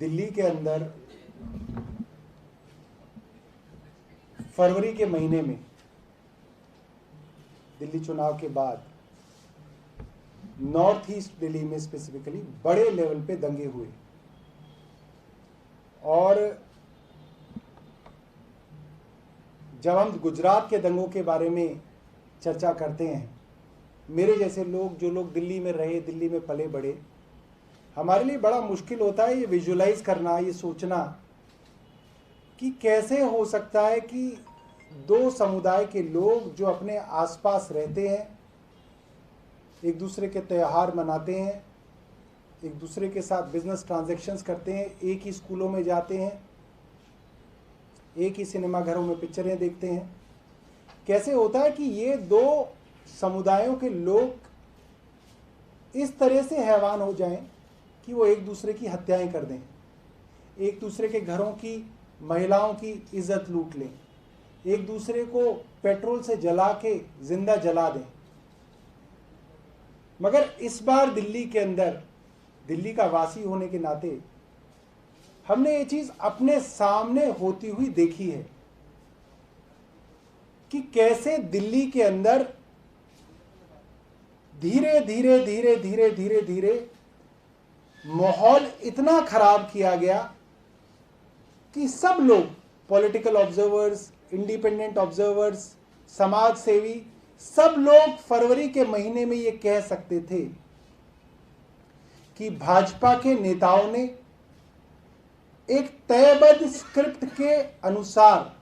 दिल्ली के अंदर फरवरी के महीने में दिल्ली चुनाव के बाद नॉर्थ ईस्ट दिल्ली में स्पेसिफिकली बड़े लेवल पे दंगे हुए और जब हम गुजरात के दंगों के बारे में चर्चा करते हैं, मेरे जैसे लोग जो लोग दिल्ली में रहे, दिल्ली में पले बढ़े, हमारे लिए बड़ा मुश्किल होता है ये विजुलाइज करना, ये सोचना कि कैसे हो सकता है कि दो समुदाय के लोग जो अपने आसपास रहते हैं, एक दूसरे के त्यौहार मनाते हैं, एक दूसरे के साथ बिजनेस ट्रांजैक्शंस करते हैं, एक ही स्कूलों में जाते हैं, एक ही सिनेमा घरों में पिक्चरें देखते हैं, कैसे होता है कि ये दो समुदायों के लोग इस तरह से हैवान हो जाएं कि वो एक दूसरे की हत्याएं कर दें, एक दूसरे के घरों की महिलाओं की इज्जत लूट लें, एक दूसरे को पेट्रोल से जला के जिंदा जला दें। मगर इस बार दिल्ली के अंदर, दिल्ली का वासी होने के नाते हमने ये चीज अपने सामने होती हुई देखी है कि कैसे दिल्ली के अंदर धीरे धीरे धीरे धीरे धीरे धीरे माहौल इतना खराब किया गया कि सब लोग, पॉलिटिकल ऑब्जर्वर्स, इंडिपेंडेंट ऑब्जर्वर्स, समाज सेवी, सब लोग फरवरी के महीने में ये कह सकते थे कि भाजपा के नेताओं ने एक तयबद्ध स्क्रिप्ट के अनुसार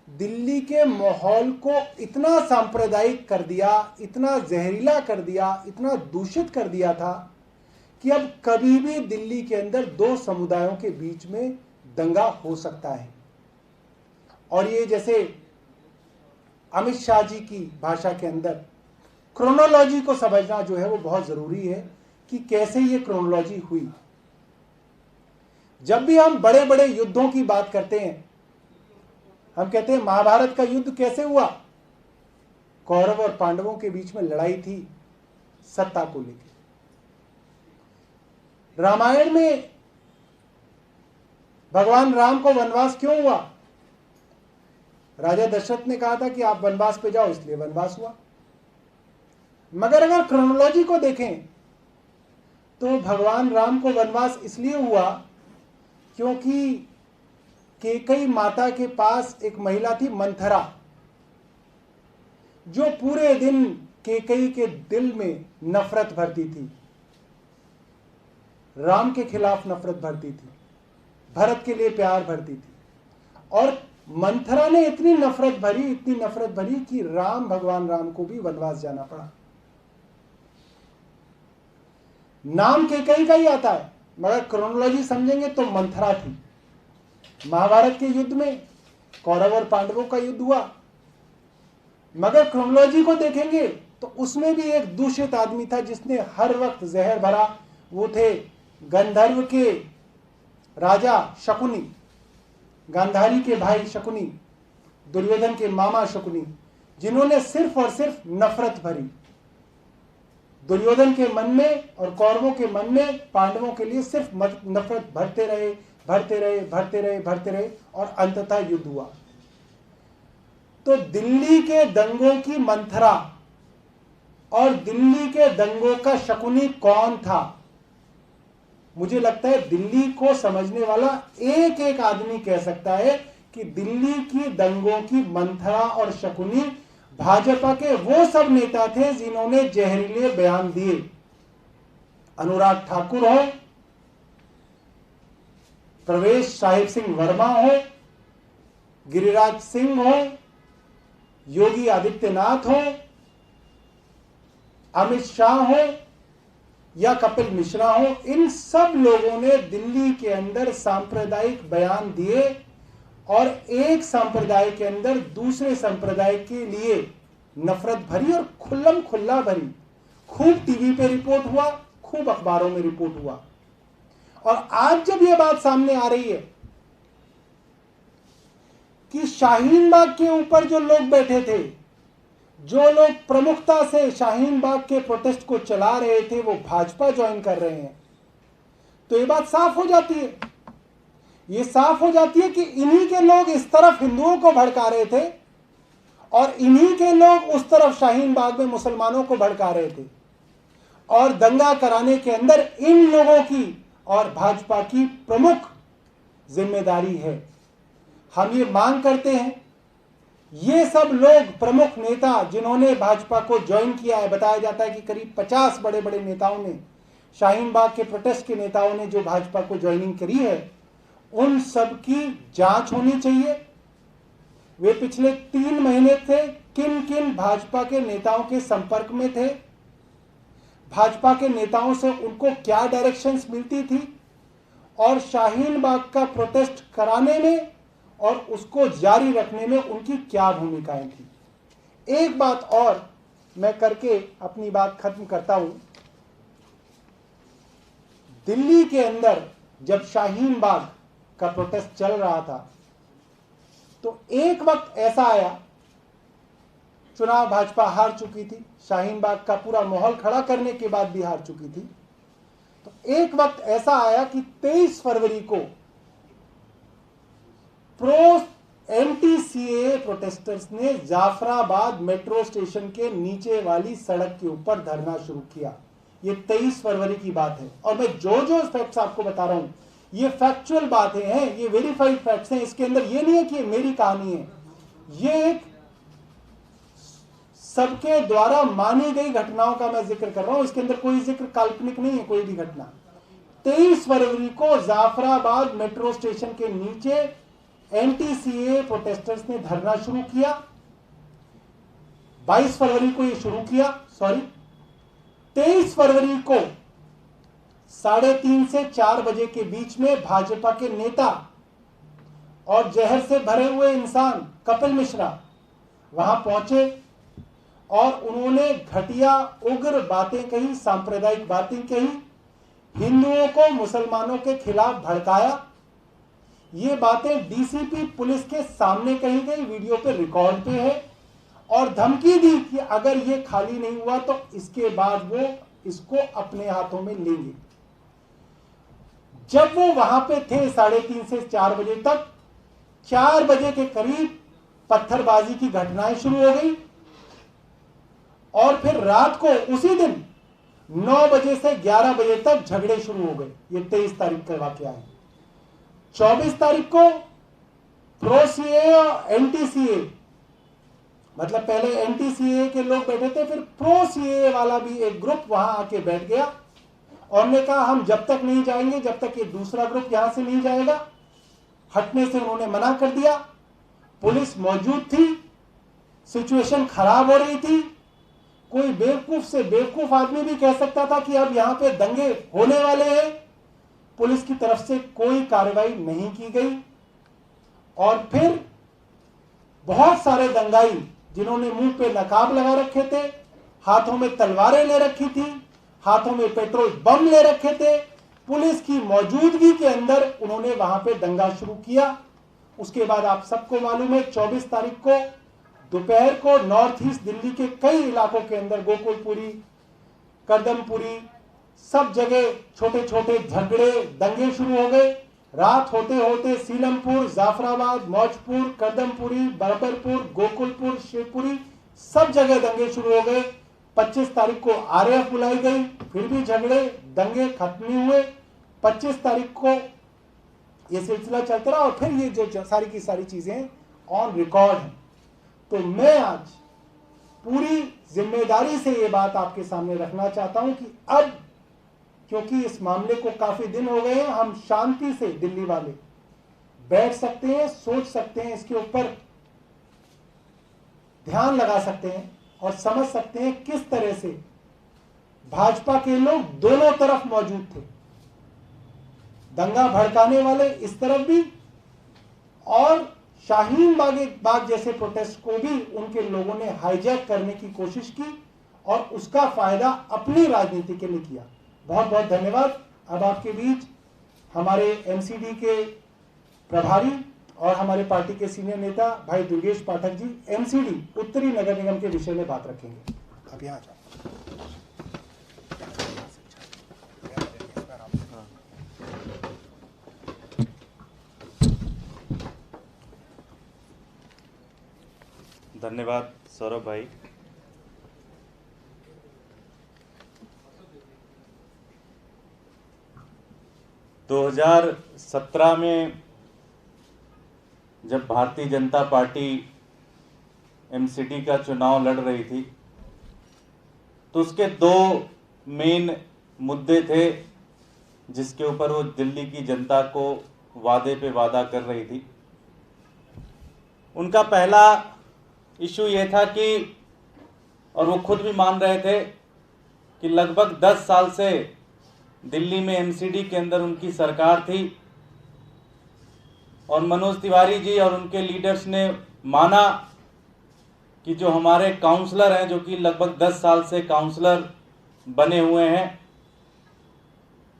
दिल्ली के माहौल को इतना सांप्रदायिक कर दिया, इतना जहरीला कर दिया, इतना दूषित कर दिया था कि अब कभी भी दिल्ली के अंदर दो समुदायों के बीच में दंगा हो सकता है। और ये जैसे अमित शाह जी की भाषा के अंदर क्रोनोलॉजी को समझना जो है वो बहुत जरूरी है कि कैसे ये क्रोनोलॉजी हुई। जब भी हम बड़े बड़े युद्धों की बात करते हैं, हम कहते हैं महाभारत का युद्ध कैसे हुआ, कौरव और पांडवों के बीच में लड़ाई थी सत्ता को लेकर। रामायण में भगवान राम को वनवास क्यों हुआ, राजा दशरथ ने कहा था कि आप वनवास पे जाओ, इसलिए वनवास हुआ। मगर अगर क्रोनोलॉजी को देखें तो भगवान राम को वनवास इसलिए हुआ क्योंकि कैकेयी माता के पास एक महिला थी मंथरा, जो पूरे दिन कैकेयी के दिल में नफरत भरती थी, राम के खिलाफ नफरत भरती थी, भरत के लिए प्यार भरती थी। और मंथरा ने इतनी नफरत भरी कि भगवान राम को भी वनवास जाना पड़ा। नाम कैकेयी का ही आता है, मगर क्रोनोलॉजी समझेंगे तो मंथरा थी। महाभारत के युद्ध में कौरव और पांडवों का युद्ध हुआ, मगर क्रोनोलॉजी को देखेंगे तो उसमें भी एक दूषित आदमी था जिसने हर वक्त जहर भरा। वो थे गंधर्व के राजा शकुनी, गांधारी के भाई शकुनी, दुर्योधन के मामा शकुनी, जिन्होंने सिर्फ और सिर्फ नफरत भरी दुर्योधन के मन में और कौरवों के मन में। पांडवों के लिए सिर्फ नफरत भरते रहे और अंततः युद्ध हुआ। तो दिल्ली के दंगों की मंथरा और दिल्ली के दंगों का शकुनी कौन था? मुझे लगता है दिल्ली को समझने वाला एक एक आदमी कह सकता है कि दिल्ली की दंगों की मंथरा और शकुनी भाजपा के वो सब नेता थे जिन्होंने जहरीले बयान दिए। अनुराग ठाकुर हो, प्रवेश साहिब सिंह वर्मा हो, गिरिराज सिंह हो, योगी आदित्यनाथ हो, अमित शाह हो या कपिल मिश्रा हो, इन सब लोगों ने दिल्ली के अंदर सांप्रदायिक बयान दिए और एक संप्रदाय के अंदर दूसरे संप्रदाय के लिए नफरत भरी और खुल्लम खुल्ला भरी। खूब टीवी पे रिपोर्ट हुआ, खूब अखबारों में रिपोर्ट हुआ। और आज जब यह बात सामने आ रही है कि शाहीन बाग के ऊपर जो लोग बैठे थे, जो लोग प्रमुखता से शाहीन बाग के प्रोटेस्ट को चला रहे थे, वो भाजपा ज्वाइन कर रहे हैं, तो ये बात साफ हो जाती है, ये साफ हो जाती है कि इन्हीं के लोग इस तरफ हिंदुओं को भड़का रहे थे और इन्हीं के लोग उस तरफ शाहीन बाग में मुसलमानों को भड़का रहे थे। और दंगा कराने के अंदर इन लोगों की और भाजपा की प्रमुख जिम्मेदारी है। हम ये मांग करते हैं, ये सब लोग प्रमुख नेता जिन्होंने भाजपा को ज्वाइन किया है, बताया जाता है कि करीब 50 बड़े बड़े नेताओं ने, शाहीन बाग के प्रोटेस्ट के नेताओं ने जो भाजपा को ज्वाइनिंग करी है, उन सब की जांच होनी चाहिए। वे पिछले 3 महीने से किन किन भाजपा के नेताओं के संपर्क में थे, भाजपा के नेताओं से उनको क्या डायरेक्शंस मिलती थी और शाहीन बाग का प्रोटेस्ट कराने में और उसको जारी रखने में उनकी क्या भूमिकाएं थी। एक बात और मैं करके अपनी बात खत्म करता हूं। दिल्ली के अंदर जब शाहीन बाग का प्रोटेस्ट चल रहा था तो एक वक्त ऐसा आया, चुनाव भाजपा हार चुकी थी, शाहीन बाग का पूरा माहौल खड़ा करने के बाद भी हार चुकी थी, तो एक वक्त ऐसा आया कि 23 फरवरी को प्रो एंटी सीएए प्रोटेस्टर्स ने जाफराबाद मेट्रो स्टेशन के नीचे वाली सड़क के ऊपर धरना शुरू किया। ये 23 फरवरी की बात है और मैं जो फैक्ट्स आपको बता रहा हूं ये फैक्चुअल बातें हैं, ये वेरीफाइड फैक्ट्स हैं। इसके अंदर ये नहीं है कि ये मेरी कहानी है, ये एक सबके द्वारा मानी गई घटनाओं का मैं जिक्र कर रहा हूं। इसके अंदर कोई जिक्र काल्पनिक नहीं है, कोई भी घटना। 23 फरवरी को जाफराबाद मेट्रो स्टेशन के नीचे एंटी सीएए प्रोटेस्टर्स ने धरना शुरू किया। 22 फरवरी को ये शुरू किया, 23 फरवरी को 3:30 से 4 बजे के बीच में भाजपा के नेता और जहर से भरे हुए इंसान कपिल मिश्रा वहां पहुंचे और उन्होंने घटिया उग्र बातें कही, सांप्रदायिक बातें कही, हिंदुओं को मुसलमानों के खिलाफ भड़काया। ये बातें डीसीपी पुलिस के सामने कही गई, वीडियो पे रिकॉर्ड पे है, और धमकी दी कि अगर ये खाली नहीं हुआ तो इसके बाद वो इसको अपने हाथों में लेंगे। जब वो वहां पे थे 3:30 से 4 बजे तक, 4 बजे के करीब पत्थरबाजी की घटनाएं शुरू हो गई और फिर रात को उसी दिन 9 बजे से 11 बजे तक झगड़े शुरू हो गए। ये 23 तारीख का वाकया है। 24 तारीख को प्रो सीए और एंटी सीए, मतलब पहले एंटी सीए के लोग बैठे थे, फिर प्रो सीए वाला भी एक ग्रुप वहां आके बैठ गया और ने कहा हम जब तक नहीं जाएंगे जब तक ये दूसरा ग्रुप यहां से नहीं जाएगा। हटने से उन्होंने मना कर दिया। पुलिस मौजूद थी, सिचुएशन खराब हो रही थी। कोई बेवकूफ से बेवकूफ आदमी भी कह सकता था कि अब यहां पे दंगे होने वाले हैं। पुलिस की तरफ से कोई कार्रवाई नहीं की गई और फिर बहुत सारे दंगाई जिन्होंने मुंह पे नकाब लगा रखे थे, हाथों में तलवारें ले रखी थी, हाथों में पेट्रोल बम ले रखे थे, पुलिस की मौजूदगी के अंदर उन्होंने वहां पे दंगा शुरू किया। उसके बाद आप सबको मालूम है 24 तारीख को दोपहर को नॉर्थ ईस्ट दिल्ली के कई इलाकों के अंदर, गोकुलपुरी, कदमपुरी, सब जगह छोटे छोटे झगड़े दंगे शुरू हो गए। रात होते होते सीलमपुर, जाफराबाद, मौजपुर, कदमपुरी, बरबरपुर, गोकुलपुर, शिवपुरी, सब जगह दंगे शुरू हो गए। 25 तारीख को आरएएफ बुलाई गई, फिर भी झगड़े दंगे खत्म नहीं हुए। 25 तारीख को ये सिलसिला चलता रहा और फिर ये जो सारी की सारी चीजें ऑन रिकॉर्ड हैं। तो मैं आज पूरी जिम्मेदारी से ये बात आपके सामने रखना चाहता हूं कि अब, क्योंकि इस मामले को काफी दिन हो गए हैं, हम शांति से दिल्ली वाले बैठ सकते हैं, सोच सकते हैं, इसके ऊपर ध्यान लगा सकते हैं और समझ सकते हैं किस तरह से भाजपा के लोग दोनों तरफ मौजूद थे। दंगा भड़काने वाले इस तरफ भी और शाहीन बाग जैसे प्रोटेस्ट को भी उनके लोगों ने हाईजैक करने की कोशिश की और उसका फायदा अपनी राजनीति के लिए किया। बहुत बहुत धन्यवाद। अब आपके बीच हमारे एमसीडी के प्रभारी और हमारे पार्टी के सीनियर नेता भाई दुर्गेश पाठक जी एमसीडी उत्तरी नगर निगम के विषय में बात रखेंगे। अब यहाँ जाओ। धन्यवाद सौरभ भाई। दो 2017 में जब भारतीय जनता पार्टी एमसीडी का चुनाव लड़ रही थी तो उसके दो मेन मुद्दे थे जिसके ऊपर वो दिल्ली की जनता को वादे पे वादा कर रही थी। उनका पहला इशू ये था कि, और वो खुद भी मान रहे थे कि लगभग 10 साल से दिल्ली में एमसीडी के अंदर उनकी सरकार थी और मनोज तिवारी जी और उनके लीडर्स ने माना कि जो हमारे काउंसलर हैं, जो कि लगभग 10 साल से काउंसलर बने हुए हैं,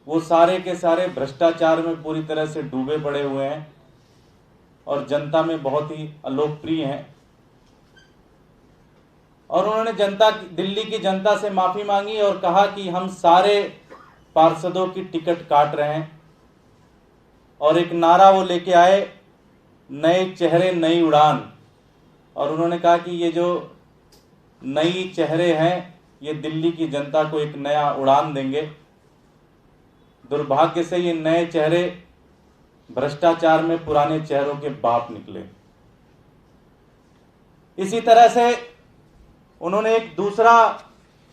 वो सारे के सारे भ्रष्टाचार में पूरी तरह से डूबे पड़े हुए हैं और जनता में बहुत ही अलोकप्रिय हैं। और उन्होंने दिल्ली की जनता से माफी मांगी और कहा कि हम सारे पार्षदों की टिकट काट रहे हैं। और एक नारा वो लेके आए, नए चेहरे नई उड़ान। और उन्होंने कहा कि ये जो नई चेहरे हैं ये दिल्ली की जनता को एक नया उड़ान देंगे। दुर्भाग्य से ये नए चेहरे भ्रष्टाचार में पुराने चेहरों के बाप निकले। इसी तरह से उन्होंने एक दूसरा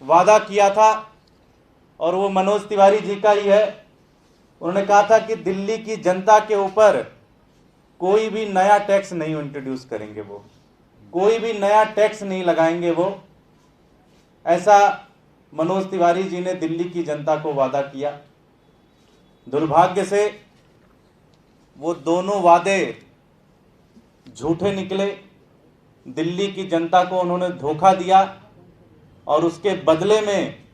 वादा किया था और वो मनोज तिवारी जी का ही है। उन्होंने कहा था कि दिल्ली की जनता के ऊपर कोई भी नया टैक्स नहीं इंट्रोड्यूस करेंगे, वो कोई भी नया टैक्स नहीं लगाएंगे वो। ऐसा मनोज तिवारी जी ने दिल्ली की जनता को वादा किया। दुर्भाग्य से वो दोनों वादे झूठे निकले। दिल्ली की जनता को उन्होंने धोखा दिया और उसके बदले में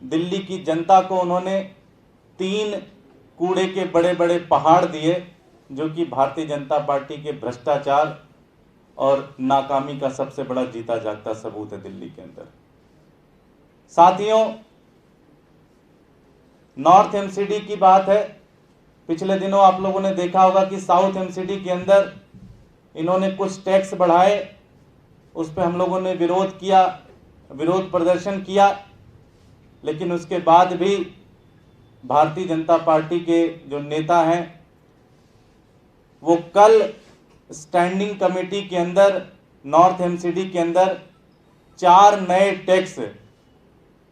दिल्ली की जनता को उन्होंने 3 कूड़े के बड़े बड़े पहाड़ दिए, जो कि भारतीय जनता पार्टी के भ्रष्टाचार और नाकामी का सबसे बड़ा जीता जागता सबूत है दिल्ली के अंदर। साथियों, नॉर्थ एमसीडी की बात है। पिछले दिनों आप लोगों ने देखा होगा कि साउथ एमसीडी के अंदर इन्होंने कुछ टैक्स बढ़ाए, उस पर हम लोगों ने विरोध किया, विरोध प्रदर्शन किया। लेकिन उसके बाद भी भारतीय जनता पार्टी के जो नेता हैं वो कल स्टैंडिंग कमेटी के अंदर नॉर्थ एमसीडी के अंदर 4 नए टैक्स,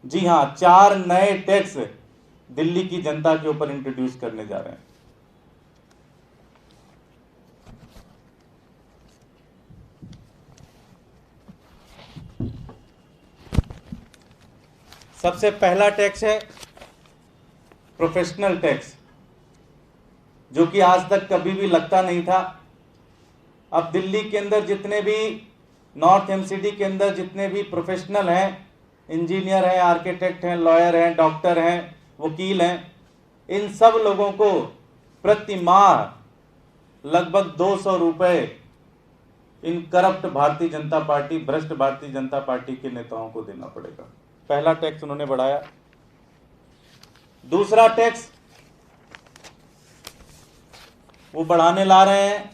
जी हां 4 नए टैक्स दिल्ली की जनता के ऊपर इंट्रोड्यूस करने जा रहे हैं। सबसे पहला टैक्स है प्रोफेशनल टैक्स, जो कि आज तक कभी भी लगता नहीं था। अब दिल्ली के अंदर जितने भी नॉर्थ एमसीडी के अंदर जितने भी प्रोफेशनल हैं, इंजीनियर हैं, आर्किटेक्ट हैं, लॉयर हैं, डॉक्टर हैं, वकील हैं, इन सब लोगों को प्रति माह लगभग 200 रुपए इन करप्ट भारतीय जनता पार्टी, भ्रष्ट भारतीय जनता पार्टी के नेताओं को देना पड़ेगा। पहला टैक्स उन्होंने बढ़ाया। दूसरा टैक्स वो बढ़ाने ला रहे हैं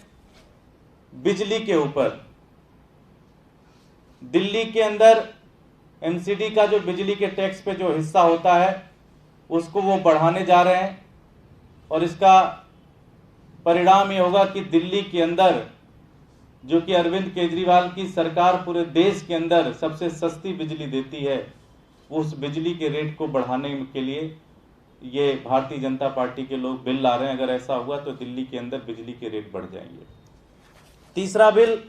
बिजली के ऊपर। दिल्ली के अंदर एमसीडी का जो बिजली के टैक्स पे जो हिस्सा होता है उसको वो बढ़ाने जा रहे हैं और इसका परिणाम ये होगा कि दिल्ली के अंदर, जो कि अरविंद केजरीवाल की सरकार पूरे देश के अंदर सबसे सस्ती बिजली देती है, वो उस बिजली के रेट को बढ़ाने के लिए ये भारतीय जनता पार्टी के लोग बिल ला रहे हैं। अगर ऐसा हुआ तो दिल्ली के अंदर बिजली के रेट बढ़ जाएंगे। तीसरा बिल,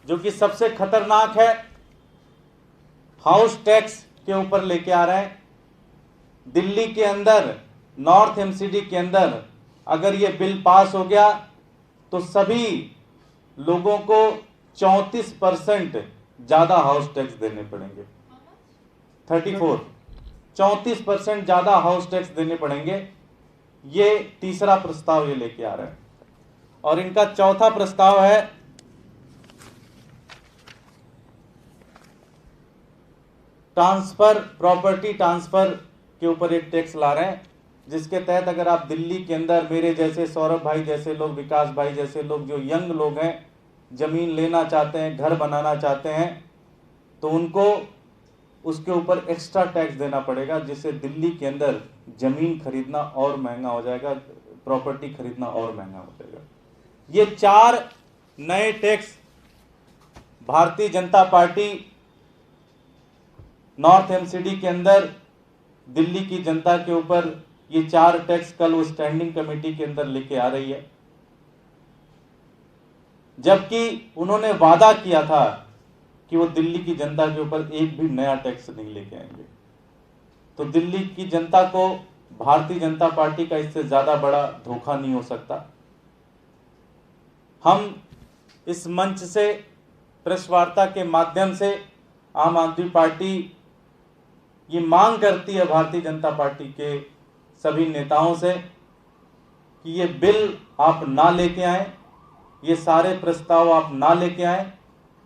जो कि सबसे खतरनाक है, हाउस टैक्स के ऊपर लेके आ रहे हैं। दिल्ली के अंदर नॉर्थ एमसीडी के अंदर अगर ये बिल पास हो गया तो सभी लोगों को 34% ज्यादा हाउस टैक्स देने पड़ेंगे। 34% ज्यादा हाउस टैक्स देने पड़ेंगे। ये तीसरा प्रस्ताव ये लेके आ रहे हैं। और इनका चौथा प्रस्ताव है ट्रांसफर, प्रॉपर्टी ट्रांसफर के ऊपर एक टैक्स ला रहे हैं। जिसके तहत अगर आप दिल्ली के अंदर मेरे जैसे, सौरभ भाई जैसे लोग, विकास भाई जैसे लोग जो यंग लोग हैं, जमीन लेना चाहते हैं, घर बनाना चाहते हैं, तो उनको उसके ऊपर एक्स्ट्रा टैक्स देना पड़ेगा, जिससे दिल्ली के अंदर जमीन खरीदना और महंगा हो जाएगा, प्रॉपर्टी खरीदना और महंगा हो जाएगा। ये 4 नए tax Bharatiya Janata party north MCD के अंदर दिल्ली की जनता के ऊपर ये 4 टैक्स कल वो स्टैंडिंग कमेटी के अंदर लेके आ रही है, जबकि उन्होंने वादा किया था कि वो दिल्ली की जनता के ऊपर एक भी नया टैक्स नहीं लेके आएंगे। तो दिल्ली की जनता को भारतीय जनता पार्टी का इससे ज्यादा बड़ा धोखा नहीं हो सकता। हम इस मंच से, प्रेस वार्ता के माध्यम से आम आदमी पार्टी ये मांग करती है भारतीय जनता पार्टी के सभी नेताओं से कि ये बिल आप ना लेके आए, ये सारे प्रस्ताव आप ना लेके आए,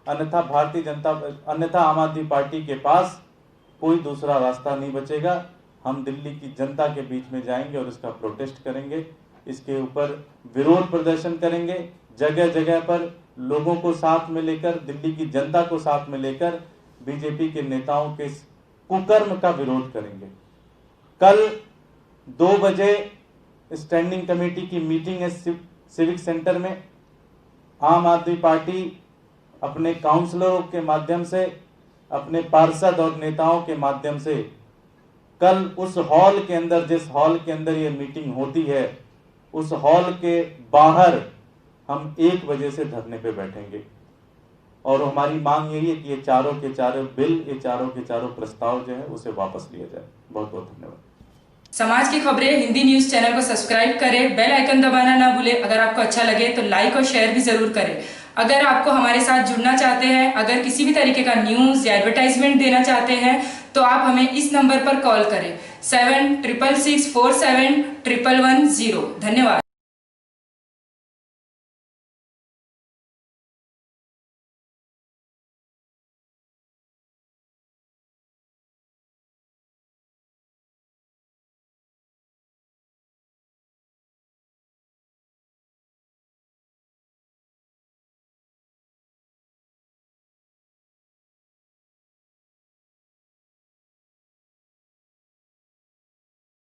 अन्यथा आम आदमी पार्टी के पास कोई दूसरा रास्ता नहीं बचेगा। हम दिल्ली की जनता के बीच में जाएंगे और इसका प्रोटेस्ट करेंगे, इसके ऊपर विरोध प्रदर्शन करेंगे, जगह जगह पर लोगों को साथ में लेकर, दिल्ली की जनता को साथ में लेकर बीजेपी के नेताओं के कुकर्म का विरोध करेंगे। कल 2 बजे स्टैंडिंग कमेटी की मीटिंग है सिविक सेंटर में। आम आदमी पार्टी अपने काउंसलरों के माध्यम से, अपने पार्षद और नेताओं के माध्यम से कल उस हॉल के अंदर, जिस हॉल के अंदर ये मीटिंग होती है, उस हॉल के बाहर हम 1 बजे से धरने पे बैठेंगे और हमारी मांग यही है कि ये चारों के चारों बिल, ये चारों के चारों प्रस्ताव जो है उसे वापस लिया जाए। बहुत बहुत धन्यवाद। समाज की खबरें हिंदी न्यूज चैनल को सब्सक्राइब करें, बेल आइकन दबाना ना भूलें। अगर आपको अच्छा लगे तो लाइक और शेयर भी जरूर करें। अगर आपको हमारे साथ जुड़ना चाहते हैं, अगर किसी भी तरीके का न्यूज या एडवर्टाइजमेंट देना चाहते हैं, तो आप हमें इस नंबर पर कॉल करें 7666471110। धन्यवाद।